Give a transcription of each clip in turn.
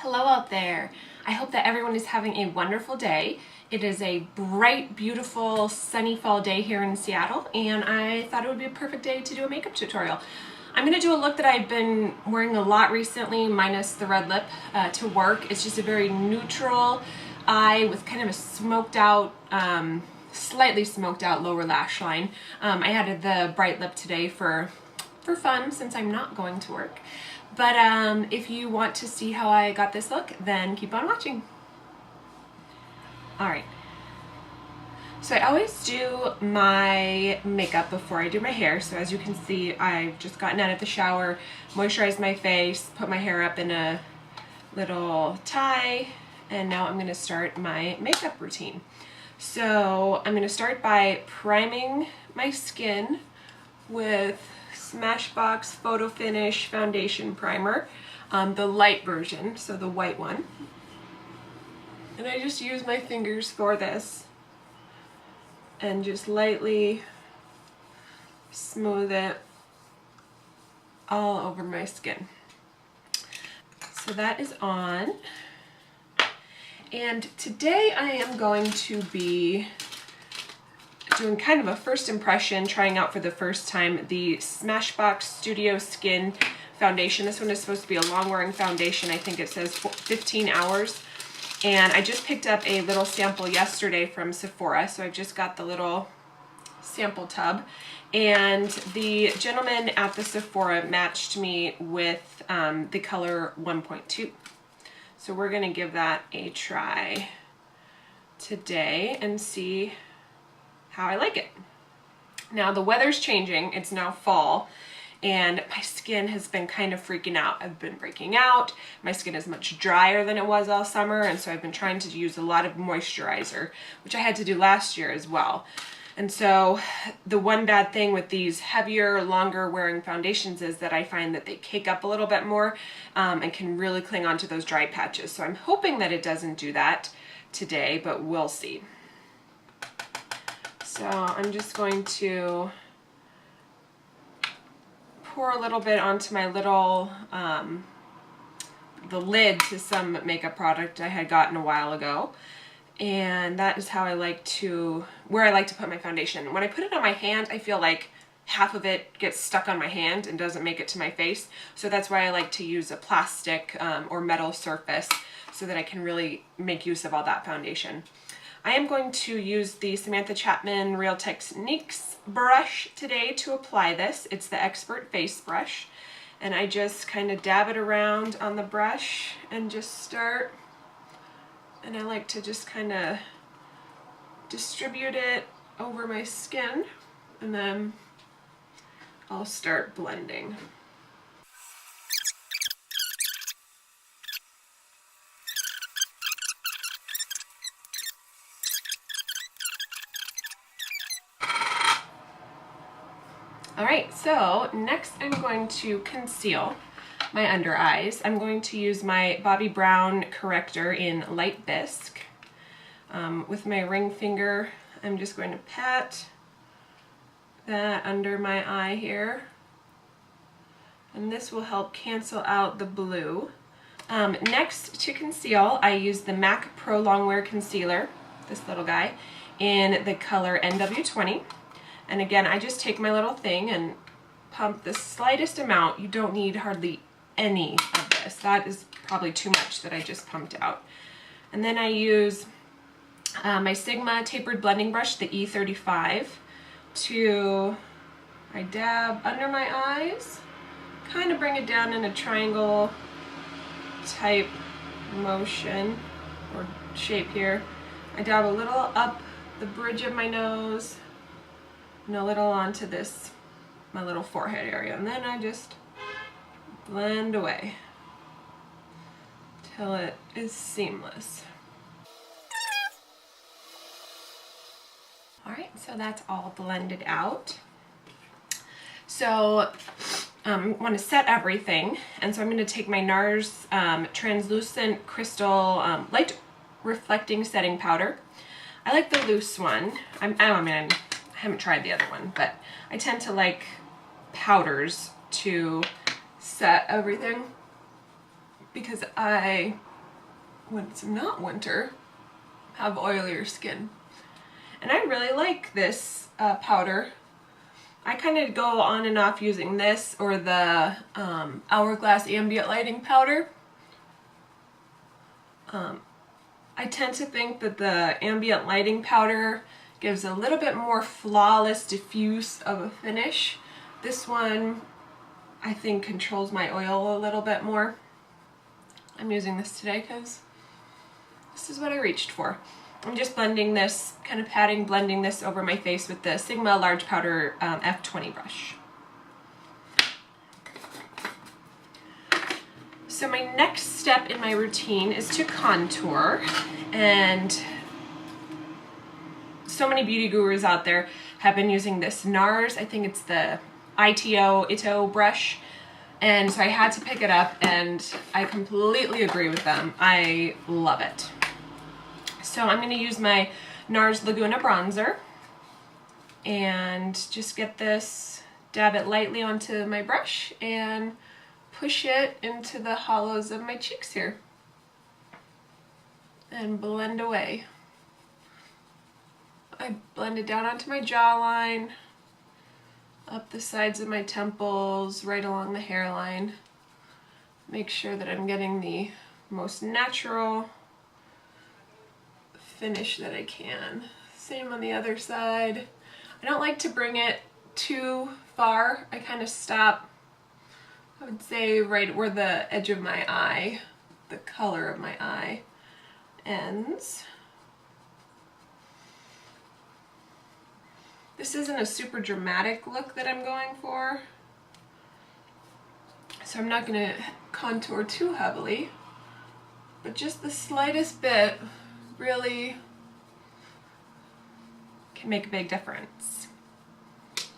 Hello out there. I hope that everyone is having a wonderful day. It is a bright, beautiful, sunny fall day here in Seattle, and I thought it would be a perfect day to do a makeup tutorial. I'm going to do a look that I've been wearing a lot recently, minus the red lip, to work. It's just a very neutral eye with kind of a smoked out, slightly smoked out lower lash line. I added the bright lip today for fun since I'm not going to work. But if you want to see how I got this look, then keep on watching. Alright, so I always do my makeup before I do my hair. So as you can see, I've just gotten out of the shower, moisturized my face, put my hair up in a little tie, and now I'm going to start my makeup routine. So I'm going to start by priming my skin with Smashbox Photo Finish Foundation Primer, the light version, so the white one. And I just use my fingers for this and just lightly smooth it all over my skin. So that is on. And today I am going to be doing kind of a first impression, trying out for the first time the Smashbox Studio Skin Foundation. This one is supposed to be a long-wearing foundation. I think it says 15 hours. And I just picked up a little sample yesterday from Sephora, so I've just got the little sample tub. And the gentleman at the Sephora matched me with the color 1.2. So we're going to give that a try today and see how I like it. Now the weather's changing, it's now fall, and my skin has been kind of freaking out. I've been breaking out, my skin is much drier than it was all summer, and so I've been trying to use a lot of moisturizer, which I had to do last year as well. And so the one bad thing with these heavier, longer wearing foundations is that I find that they cake up a little bit more and can really cling onto those dry patches. So I'm hoping that it doesn't do that today, but we'll see. So I'm just going to pour a little bit onto my little, the lid to some makeup product I had gotten a while ago. And that is how I like to, where I like to put my foundation. When I put it on my hand, I feel like half of it gets stuck on my hand and doesn't make it to my face. So that's why I like to use a plastic or metal surface so that I can really make use of all that foundation. I am going to use the Samantha Chapman Real Techniques brush today to apply this. It's the Expert Face Brush. And I just kind of dab it around on the brush and just start. And I like to just kind of distribute it over my skin, and then I'll start blending. Alright, so next I'm going to conceal my under eyes. I'm going to use my Bobbi Brown corrector in Light Bisque. With my ring finger, I'm just going to pat that under my eye here. And this will help cancel out the blue. Next to conceal, I use the MAC Pro Longwear Concealer, this little guy, in the color NW20. And again, I just take my little thing and pump the slightest amount. You don't need hardly any of this. That is probably too much that I just pumped out. And then I use my Sigma tapered blending brush, the E35, I dab under my eyes, kind of bring it down in a triangle type motion or shape here. I dab a little up the bridge of my nose and a little onto this, my little forehead area, and then I just blend away till it is seamless. Alright, so that's all blended out. So I want to set everything, and so I'm going to take my NARS translucent crystal light reflecting setting powder. I like the loose one. I haven't tried the other one, but I tend to like powders to set everything because I when it's not winter, have oilier skin. And I really like this powder. I kind of go on and off using this or the Hourglass Ambient Lighting Powder. I tend to think that the Ambient Lighting Powder gives a little bit more flawless, diffuse of a finish. This one, I think, controls my oil a little bit more. I'm using this today because this is what I reached for. I'm just blending this, kind of blending this over my face with the Sigma Large Powder F20 brush. So my next step in my routine is to contour, and so many beauty gurus out there have been using this NARS, I think it's the Ito brush, and so I had to pick it up, and I completely agree with them. I love it. So I'm going to use my NARS Laguna bronzer and just get this, dab it lightly onto my brush and push it into the hollows of my cheeks here and blend away. I blend it down onto my jawline, up the sides of my temples, right along the hairline. Make sure that I'm getting the most natural finish that I can. Same on the other side. I don't like to bring it too far. I kind of stop, I would say, right where the edge of my eye, the color of my eye, ends. This isn't a super dramatic look that I'm going for, so I'm not going to contour too heavily, but just the slightest bit really can make a big difference.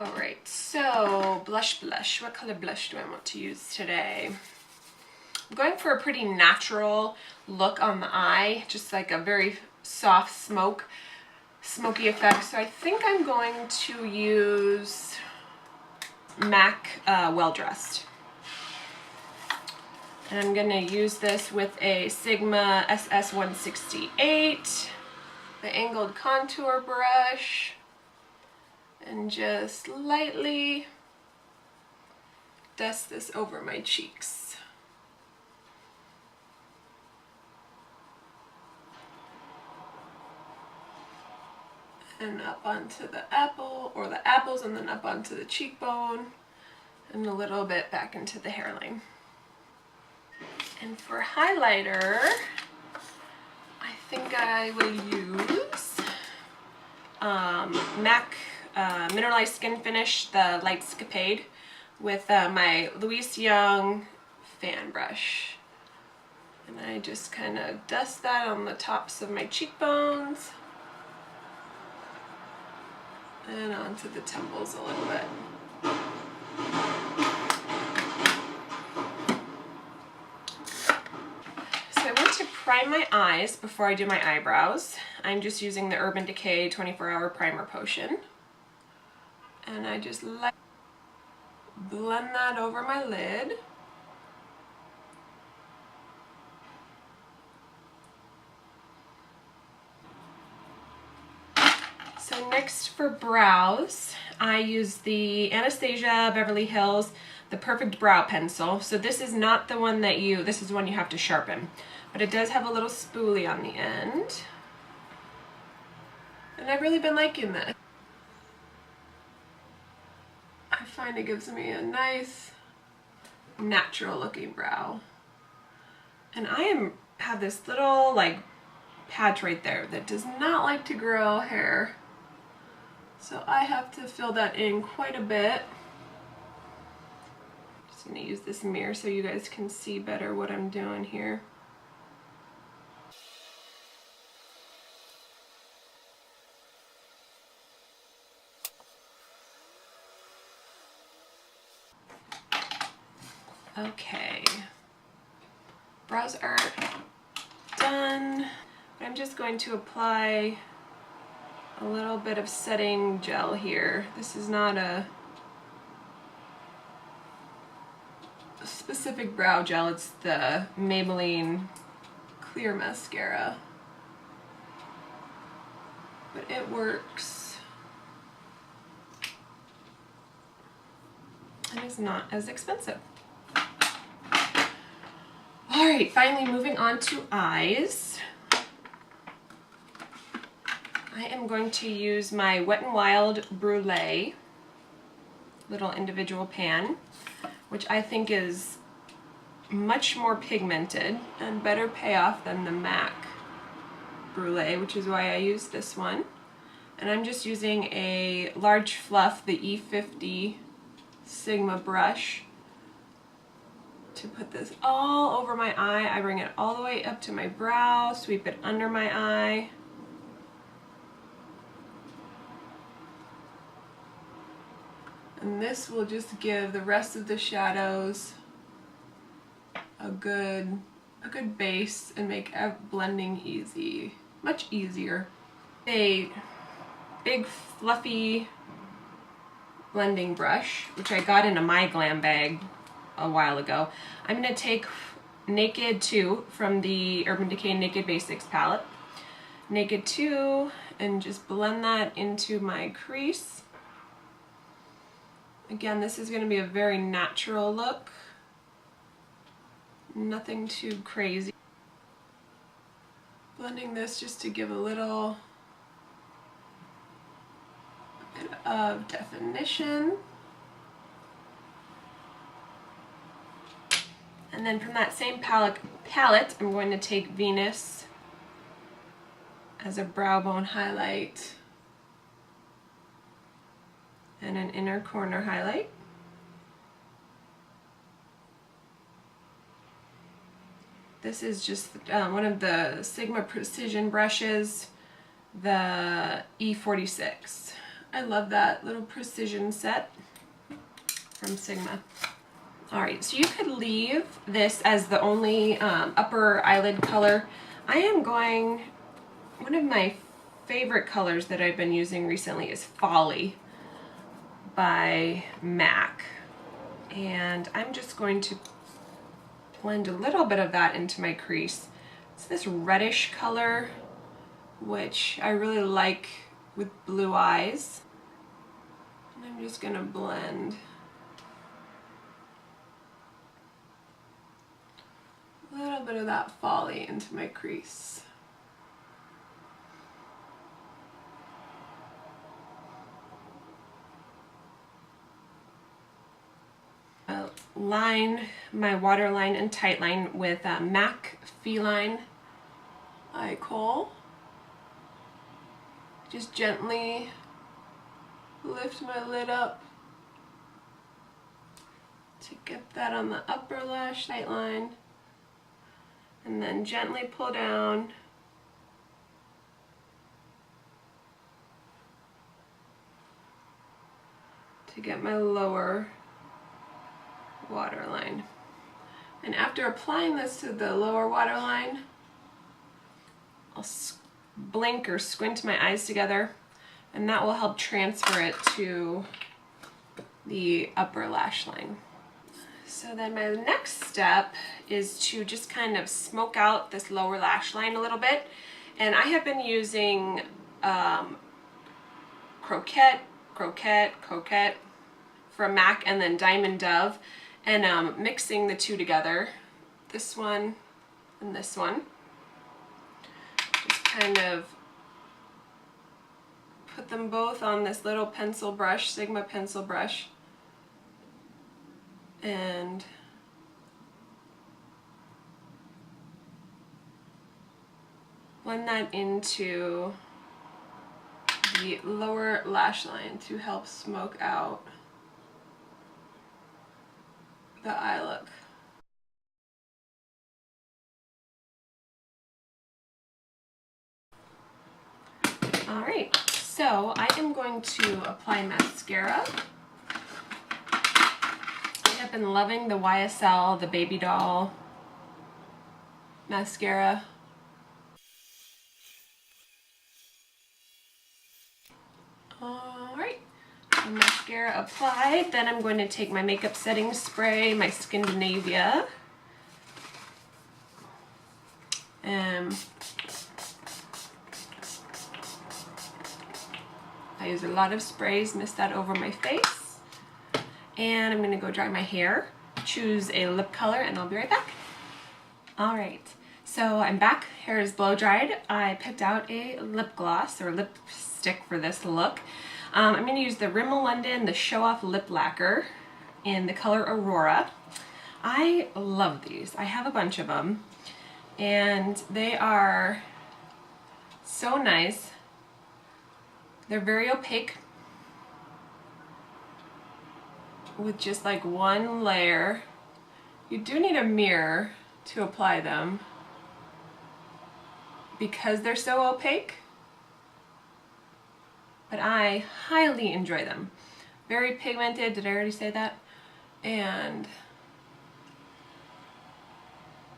Alright, so blush. What color blush do I want to use today? I'm going for a pretty natural look on the eye, just like a very soft smoky effect. So I think I'm going to use MAC Well Dressed. And I'm going to use this with a Sigma SS168, the angled contour brush, and just lightly dust this over my cheeks. And up onto the apple, or the apples, and then up onto the cheekbone, and a little bit back into the hairline. And for highlighter, I think I will use MAC Mineralized Skin Finish, the Lightscapade, with my Louise Young fan brush. And I just kind of dust that on the tops of my cheekbones and onto the temples a little bit. So I want to prime my eyes before I do my eyebrows. I'm just using the Urban Decay 24-Hour Primer Potion. And I just blend that over my lid. So next for brows, I use the Anastasia Beverly Hills, the Perfect Brow Pencil. So this is not the one that this is the one you have to sharpen, but it does have a little spoolie on the end. And I've really been liking this. I find it gives me a nice, natural looking brow. And I have this little like patch right there that does not like to grow hair. So I have to fill that in quite a bit. Just gonna use this mirror so you guys can see better what I'm doing here. Okay, brows are done. I'm just going to apply a little bit of setting gel here. This is not a specific brow gel, it's the Maybelline clear mascara, but it works and is not as expensive. All right, finally moving on to eyes. I am going to use my Wet n Wild Brulee little individual pan, which I think is much more pigmented and better payoff than the MAC Brulee, which is why I use this one. And I'm just using a large fluff, the E50 Sigma brush, to put this all over my eye. I bring it all the way up to my brow, sweep it under my eye. And this will just give the rest of the shadows a good base and make blending easy, much easier. A big fluffy blending brush, which I got in a My Glam bag a while ago. I'm going to take Naked 2 from the Urban Decay Naked Basics palette. Naked 2, and just blend that into my crease. Again, this is going to be a very natural look. Nothing too crazy. Blending this just to give a bit of definition. And then from that same palette, I'm going to take Venus as a brow bone highlight and an inner corner highlight. This is just one of the Sigma Precision brushes, the E46. I love that little precision set from Sigma. Alright, so you could leave this as the only upper eyelid color. I am going, one of my favorite colors that I've been using recently is Folly by MAC. And I'm just going to blend a little bit of that into my crease. It's this reddish color, which I really like with blue eyes. And I'm just going to blend a little bit of that Folly into my crease. Line my waterline and tightline with MAC Feline Eye Kohl. Just gently lift my lid up to get that on the upper lash tightline, and then gently pull down to get my lower waterline. And after applying this to the lower waterline, I'll blink or squint my eyes together, and that will help transfer it to the upper lash line. So then my next step is to just kind of smoke out this lower lash line a little bit. And I have been using Croquette from MAC, and then Diamond Dove, and mixing the two together, this one and this one. Just kind of put them both on this little pencil brush, Sigma pencil brush, and blend that into the lower lash line to help smoke out the eye look. Alright, so I am going to apply mascara. I have been loving the YSL, the Baby Doll mascara. Alright, mascara applied. Then I'm going to take my makeup setting spray, my Skindinavia, I use a lot of sprays, mist that over my face. And I'm gonna go dry my hair, choose a lip color, and I'll be right back. All right, so I'm back, hair is blow dried. I picked out a lip gloss or lipstick for this look. I'm gonna use the Rimmel London, the Show Off Lip Lacquer in the color Aurora. I love these, I have a bunch of them, and they are so nice. They're very opaque with just like one layer. You do need a mirror to apply them because they're so opaque, but I highly enjoy them. Very pigmented, did I already say that? And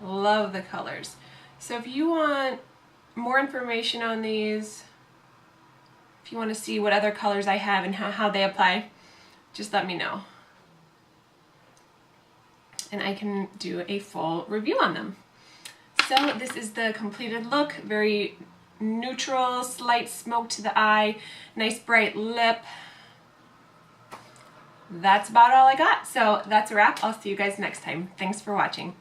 love the colors. So if you want more information on these, if you want to see what other colors I have and how they apply, just let me know. And I can do a full review on them. So this is the completed look. Very neutral, slight smoke to the eye, nice bright lip. That's about all I got. So that's a wrap. I'll see you guys next time. Thanks for watching.